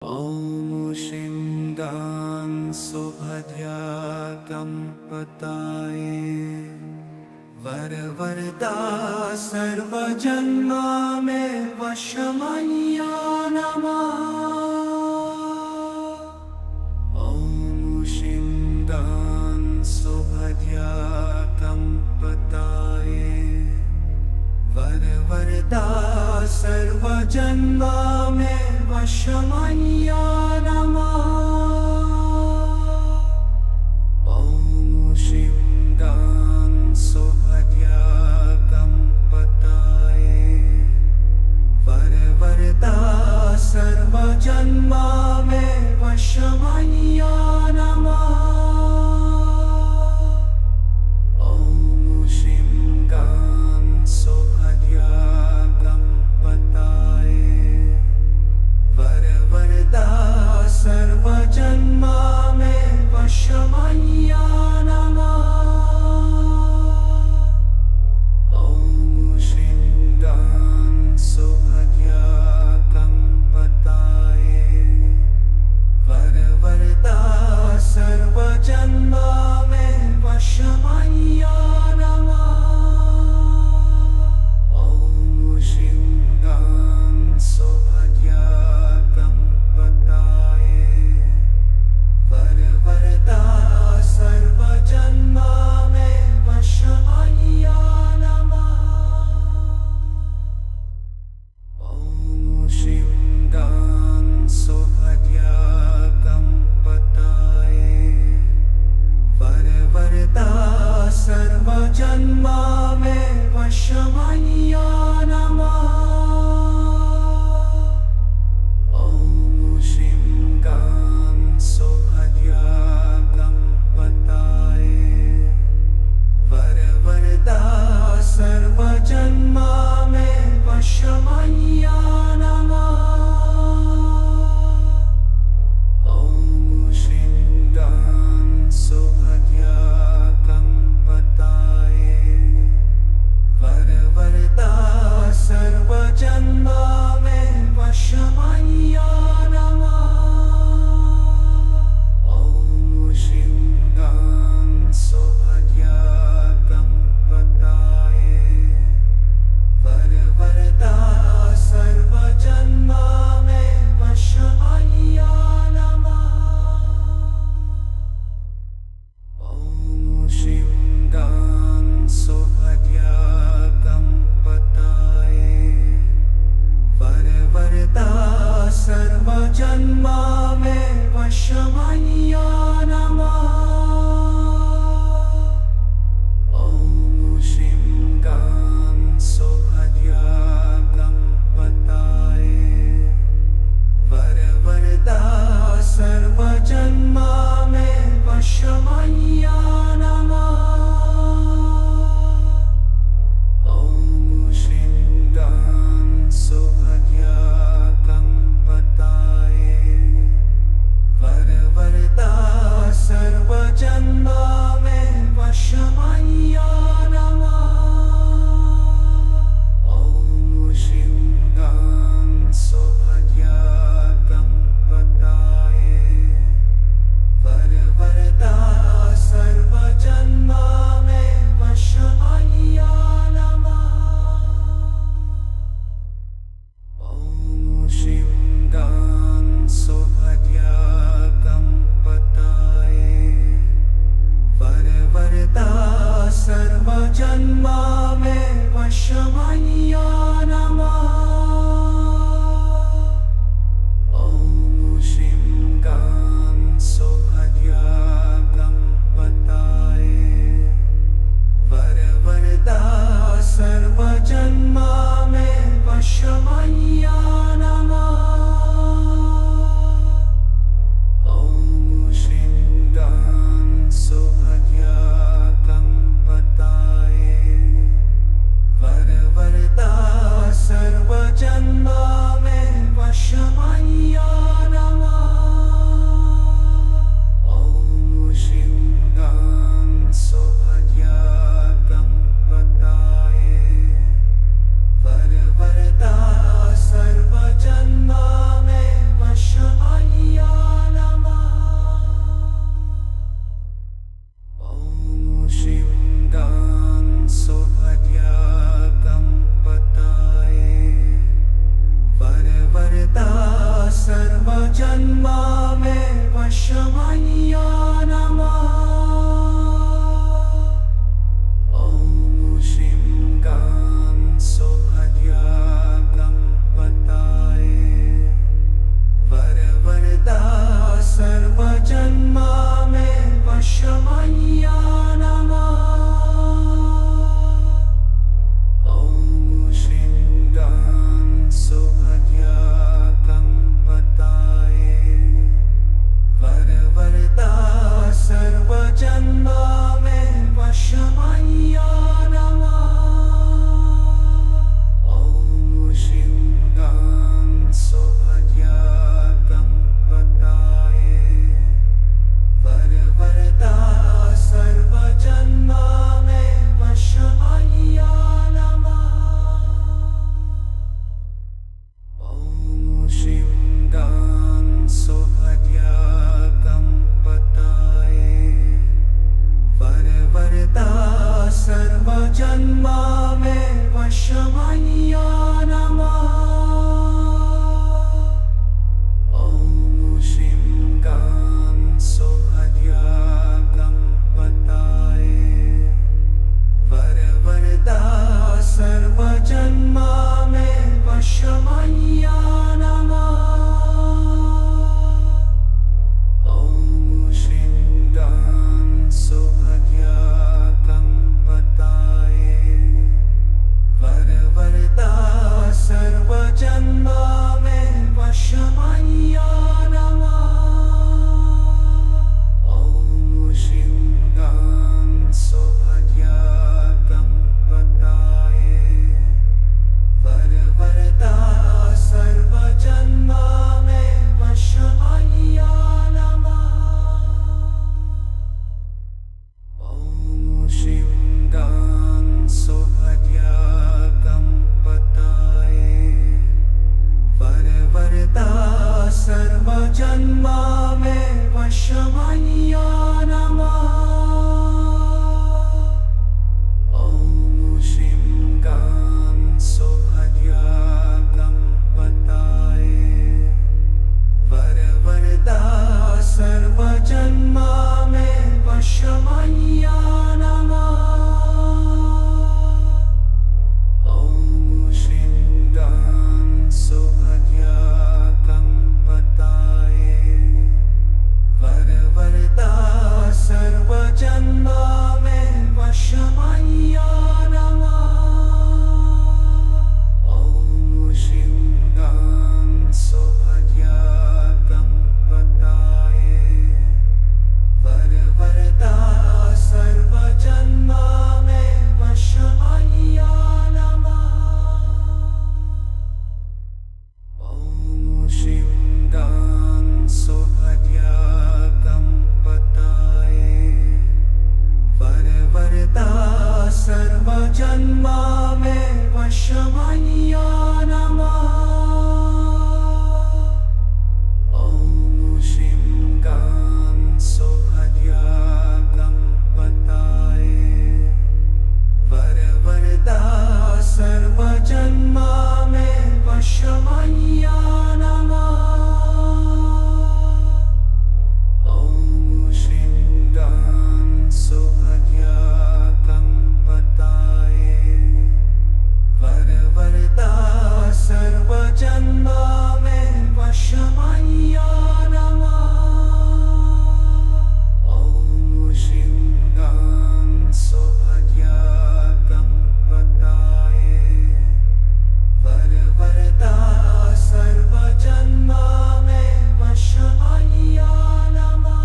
ॐ शिन्दां सुभद्यातं पताये वरवरदा सर्वजन्मा मे वशमन्या नमः। ॐ शिन्दां सुभद्यातं पताये वरवरदा सर्वजन्मा मे वशमन्या नमः। ॐ शिन्दां सुभद्यातं पताये वरवरदा सर्वजन्मा मे वशमन्या नमः। ॐ शिन्दां सुभद्यातं पताये वरवरदा सर्वजन्मा मे वशमन्या नमः। ॐ शिन्दां सुभद्यातं पताये वरवरदा सर्वजन्मा मे वशमन्या नमः। ॐ शिन्दां सुभद्यातं पताये वरवरदा सर्वजन्मा मे वशमन्या नमः। ॐ शिन्दां सुभद्यातं पताये वरवरदा सर्वजन्मा मे वशमन्या नमः। ॐ शिन्दां सुभद्यातं पताये वरवरदा सर्वजन्मा मे वशमन्या नमः। ॐ शिन्दां सुभद्यातं पताये वरवरदा सर्वजन्मा मे वशमन्या नमः। ॐ शिन्दां सुभद्यातं पताये वरवरदा सर्वजन्मा मे वशमन्या नमः। ॐ शिन्दां सुभद्यातं पताये वरवरदा सर्वजन्मा मे वशमन्या नमः। ॐ शिन्दां सुभद्यातं पताये वरवरदा सर्वजन्मा मे वशमन्या नमः। ॐ शिन्दां सुभद्यातं पताये वरवरदा सर्वजन्मा मे वशमन्या नमः। ॐ शिन्दां सुभद्यातं पताये वरवरदा सर्वजन्मा वशमय्या नमः। ॐ श्रीं सुभद्याकं पताय वरवरदा सर्वजन्मा मे वशमय्या नमः। ॐ श्रीं सुभद्याकं पताय वरवरदा सर्वजन्मा मे वशमय्या नमः। ॐ श्रीं सुभद्याकं पताय वरवरदा सर्वजन्मा मे वशमय्या नमः। ॐ श्रीं सुभद्याकं पताय वरवरदा सर्वजन्मा मे वशमय्या नमः। ॐ श्रीं सुभद्याकं पताय वरवरदा सर्वजन्मा मे वशमय्या नमः। ॐ श्रीं सुभद्याकं पताय वरवरदा सर्वजन्मा मे वशमय्या नमः। ॐ श्रीं सुभद्याकं पताय वरवरदा सर्वजन्मा मे वशमय्या नमः। ॐ श्रीं सुभद्याकं पताय वरवरदा सर्वजन्मा मे वशमय्या नमः। ॐ श्रीं सुभद्याकं पताय वरवरदा सर्वजन्मा मे वशमय्या नमः। ॐ श्रीं सुभद्याकं पताय वरवरदा सर्वजन्मा मे वशमय्या नमः। ॐ श्रीं सुभद्याकं पताय वरवरदा सर्वजन्मा मे वशमय्या नमः। ॐ श्रीं सुभद्याकं पताय वरवरदा सर्वजन्मा मे वशमय्या नमः। ॐ श्रीं सुभद्याकं पताय वरवरदा सर्वजन्मा मे वशमय्या नमः। ॐ श्रीं सुभद्याकं पताय वरवरदा सर्वजन्मा मे वशमय्या नमः।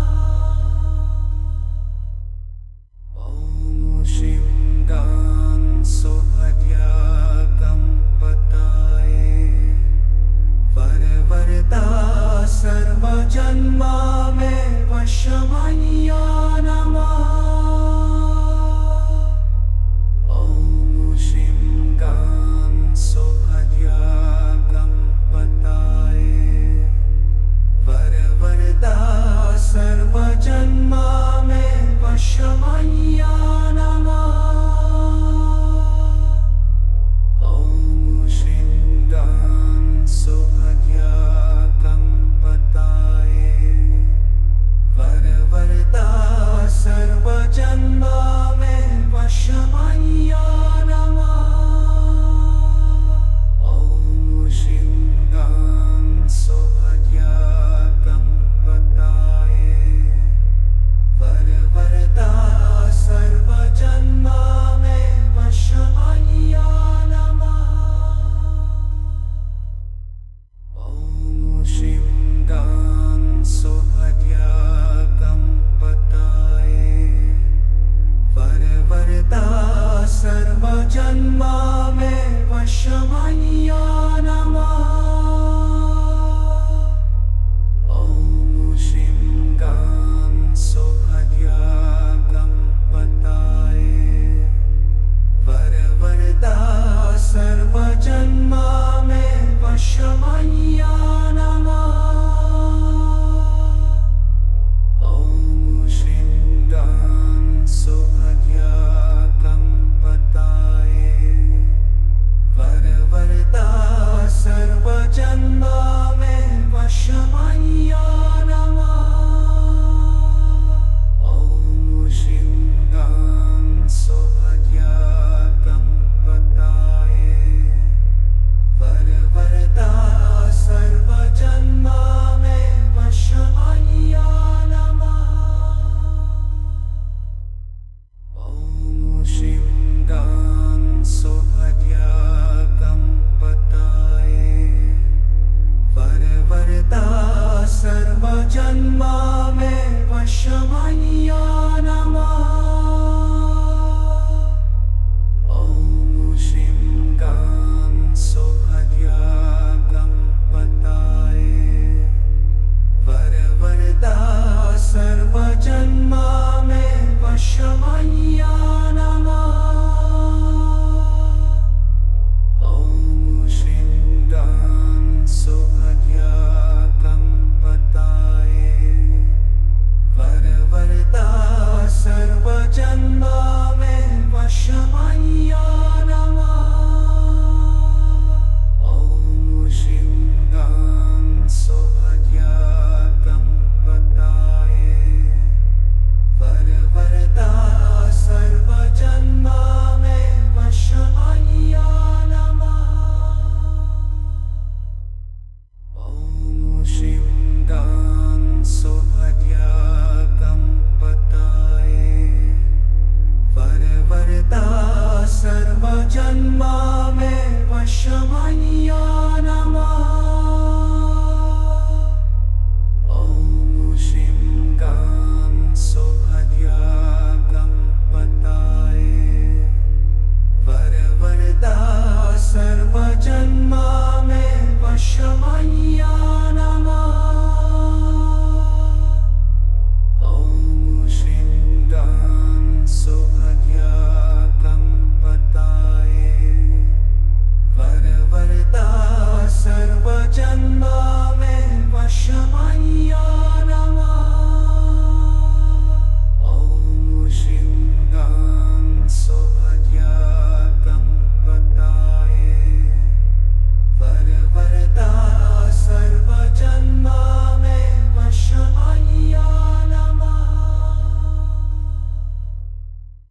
ॐ श्रीं सुभद्याकं पताय वरवरदा सर्वजन्मा मे वशमय्या नमः। ॐ श्रीं सुभद्याकं पताय वरवरदा सर्वजन्मा मे वशमय्या